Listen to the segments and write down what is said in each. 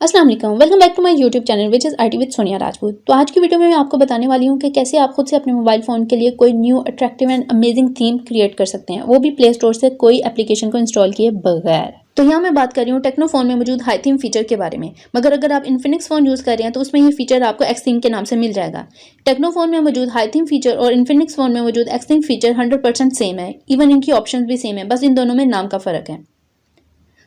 अस्सलाम वालेकुम, welcome back to my YouTube channel which is IT with Sonia Rajput. तो आज की वीडियो में मैं आपको बताने वाली हूँ कि कैसे आप खुद से अपने मोबाइल फ़ोन के लिए कोई new attractive and amazing theme create कर सकते हैं, वो भी प्ले स्टोर से कोई एप्लीकेशन को इंस्टॉल किए बगैर। तो यहाँ मैं बात कर रही हूँ टेक्नो फ़ोन में मौजूद हाई थीम फीचर के बारे में, मगर अगर आप इन्फिनिक्स फ़ोन यूज़ कर रहे हैं तो उसमें ये फीचर आपको एक्स थीम के नाम से मिल जाएगा। टेक्नो फ़ोन में मौजूद हाई थीम फीचर और इन्फिनिक्स फ़ोन में मौजूद एक्स थीम फीचर 100% सेम है, इवन इनकी ऑप्शन भी सेम है, बस इन दोनों में नाम का फ़र्क है।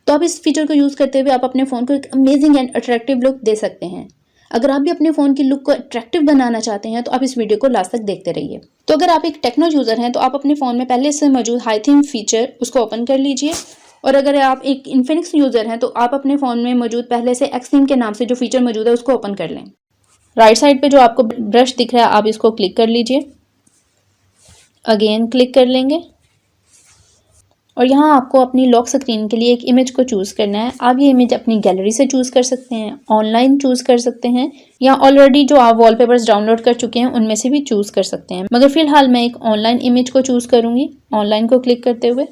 तो आप इस फीचर को यूज़ करते हुए आप अपने फ़ोन को एक अमेजिंग एंड अट्रैक्टिव लुक दे सकते हैं। अगर आप भी अपने फ़ोन की लुक को अट्रैक्टिव बनाना चाहते हैं तो आप इस वीडियो को लास्ट तक देखते रहिए। तो अगर आप एक टेक्नो यूज़र हैं तो आप अपने फ़ोन में पहले से मौजूद हाई थीम फीचर उसको ओपन कर लीजिए, और अगर आप एक इन्फिनिक्स यूज़र हैं तो आप अपने फ़ोन में मौजूद पहले से एक्स थीम के नाम से जो फीचर मौजूद है उसको ओपन कर लें। राइट साइड पे जो आपको ब्रश दिख रहा है आप इसको क्लिक कर लीजिए, अगेन क्लिक कर लेंगे, और यहाँ आपको अपनी लॉक स्क्रीन के लिए एक इमेज को चूज़ करना है। आप ये इमेज अपनी गैलरी से चूज़ कर सकते हैं, ऑनलाइन चूज़ कर सकते हैं, या ऑलरेडी जो आप वॉलपेपर्स डाउनलोड कर चुके हैं उनमें से भी चूज़ कर सकते हैं। मगर फिलहाल मैं एक ऑनलाइन इमेज को चूज़ करूँगी, ऑनलाइन को क्लिक करते हुए।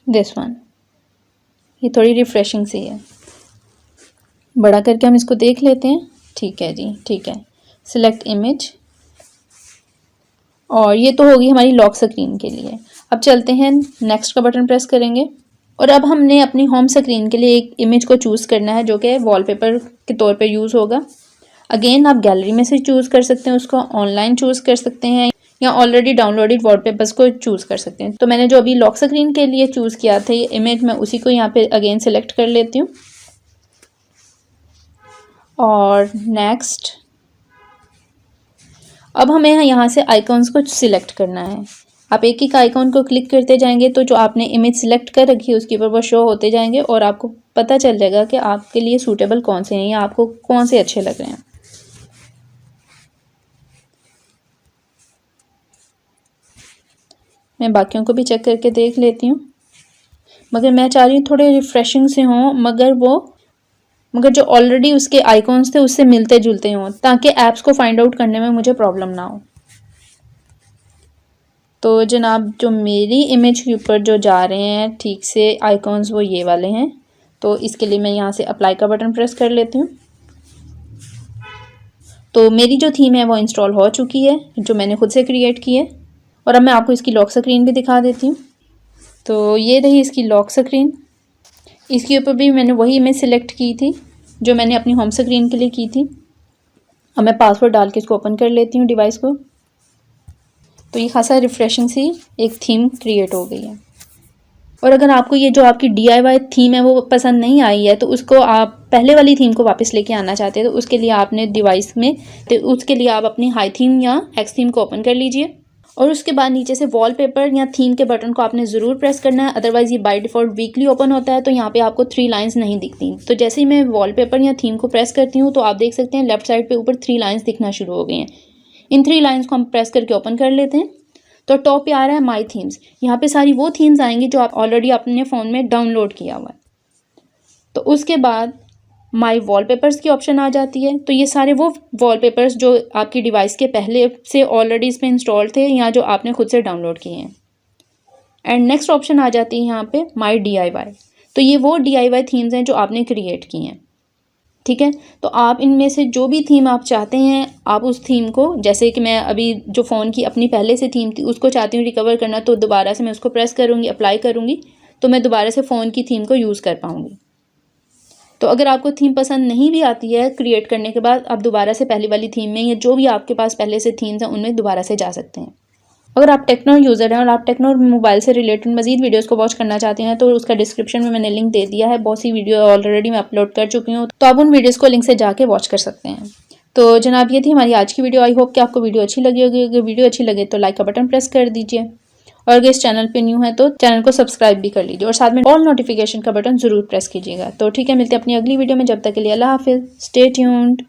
दिस वन, ये थोड़ी रिफ्रेशिंग सी है, बड़ा करके हम इसको देख लेते हैं। ठीक है जी, ठीक है, सिलेक्ट इमेज, और ये तो होगी हमारी लॉक स्क्रीन के लिए। अब चलते हैं, नेक्स्ट का बटन प्रेस करेंगे, और अब हमने अपनी होम स्क्रीन के लिए एक इमेज को चूज़ करना है जो कि वॉलपेपर के तौर पे यूज़ होगा। अगेन आप गैलरी में से चूज़ कर सकते हैं उसको, ऑनलाइन चूज़ कर सकते हैं, या ऑलरेडी डाउनलोडेड वॉलपेपर्स को चूज़ कर सकते हैं। तो मैंने जो अभी लॉक स्क्रीन के लिए चूज़ किया था ये इमेज, मैं उसी को यहाँ पे अगेन सेलेक्ट कर लेती हूँ, और नेक्स्ट। अब हमें यहाँ से आइकॉन्स को सिलेक्ट करना है। आप एक एक आइकॉन को क्लिक करते जाएंगे तो जो आपने इमेज सिलेक्ट कर रखी है उसके ऊपर वो शो होते जाएंगे, और आपको पता चल जाएगा कि आपके लिए सूटेबल कौन से हैं या आपको कौन से अच्छे लग रहे हैं। मैं बाकियों को भी चेक करके देख लेती हूँ, मगर मैं चाह रही हूँ थोड़े रिफ्रेशिंग से हों, मगर जो ऑलरेडी उसके आइकॉन्स थे उससे मिलते जुलते हों, ताकि ऐप्स को फाइंड आउट करने में मुझे प्रॉब्लम ना हो। तो जनाब जो मेरी इमेज के ऊपर जो जा रहे हैं ठीक से आइकॉन्स वो ये वाले हैं, तो इसके लिए मैं यहाँ से अप्लाई का बटन प्रेस कर लेती हूँ। तो मेरी जो थीम है वो इंस्टॉल हो चुकी है, जो मैंने खुद से क्रिएट की है, और अब मैं आपको इसकी लॉक स्क्रीन भी दिखा देती हूँ। तो ये रही इसकी लॉक स्क्रीन, इसके ऊपर भी मैंने वही इमेज सिलेक्ट की थी जो मैंने अपनी होम स्क्रीन के लिए की थी। अब मैं पासवर्ड डाल के इसको ओपन कर लेती हूँ डिवाइस को। तो ये खासा रिफ्रेशिंग सी एक थीम क्रिएट हो गई है। और अगर आपको ये जो आपकी DIY थीम है वो पसंद नहीं आई है तो उसको आप पहले वाली थीम को वापस लेके आना चाहते हैं तो उसके लिए आपने डिवाइस में, तो उसके लिए आप अपनी हाई थीम या एक्स थीम को ओपन कर लीजिए, और उसके बाद नीचे से वॉलपेपर या थीम के बटन को आपने ज़रूर प्रेस करना है, अदरवाइज़ ये बाय डिफ़ॉल्ट वीकली ओपन होता है तो यहाँ पे आपको 3 लाइंस नहीं दिखती। तो जैसे ही मैं वॉलपेपर या थीम को प्रेस करती हूँ तो आप देख सकते हैं लेफ्ट साइड पे ऊपर 3 लाइंस दिखना शुरू हो गई हैं। इन 3 लाइंस को हम प्रेस करके ओपन कर लेते हैं। तो टॉप पे आ रहा है माई थीम्स, यहाँ पे सारी वो थीम्स आएंगी जो आप ऑलरेडी अपने फ़ोन में डाउनलोड किया हुआ है। तो उसके बाद माई वॉलपेपर्स की ऑप्शन आ जाती है, तो ये सारे वो वॉलपेपर्स जो आपकी डिवाइस के पहले से ऑलरेडी इसमें इंस्टॉल थे या जो आपने खुद से डाउनलोड किए हैं। एंड नेक्स्ट ऑप्शन आ जाती है यहाँ पे माई DIY, तो ये वो DIY थीम्स हैं जो आपने क्रिएट की हैं। ठीक है, तो आप इनमें से जो भी थीम आप चाहते हैं आप उस थीम को, जैसे कि मैं अभी जो फ़ोन की अपनी पहले से थीम थी उसको चाहती हूँ रिकवर करना, तो दोबारा से मैं उसको प्रेस करूँगी, अप्लाई करूँगी, तो मैं दोबारा से फ़ोन की थीम को यूज़ कर पाऊँगी। तो अगर आपको थीम पसंद नहीं भी आती है क्रिएट करने के बाद, आप दोबारा से पहली वाली थीम में या जो भी आपके पास पहले से थीम्स हैं उनमें दोबारा से जा सकते हैं। अगर आप टेक्नो यूज़र हैं और आप टेक्नो मोबाइल से रिलेटेड मजीद वीडियोस को वॉच करना चाहते हैं तो उसका डिस्क्रिप्शन में मैंने लिंक दे दिया है, बहुत सी वीडियो ऑलरेडी मैं अपलोड कर चुकी हूँ, तो आप उन वीडियोस को लिंक से जाके वॉच कर सकते हैं। तो जनाब ये थी हमारी आज की वीडियो। आई होप कि आपको वीडियो अच्छी लगी होगी। अगर वीडियो अच्छी लगे तो लाइक का बटन प्रेस कर दीजिए, और अगर इस चैनल पे न्यू है तो चैनल को सब्सक्राइब भी कर लीजिए, और साथ में ऑल नोटिफिकेशन का बटन ज़रूर प्रेस कीजिएगा। तो ठीक है, मिलते हैं अपनी अगली वीडियो में, जब तक के लिए अल्लाह हाफिज़, स्टे ट्यून्ड।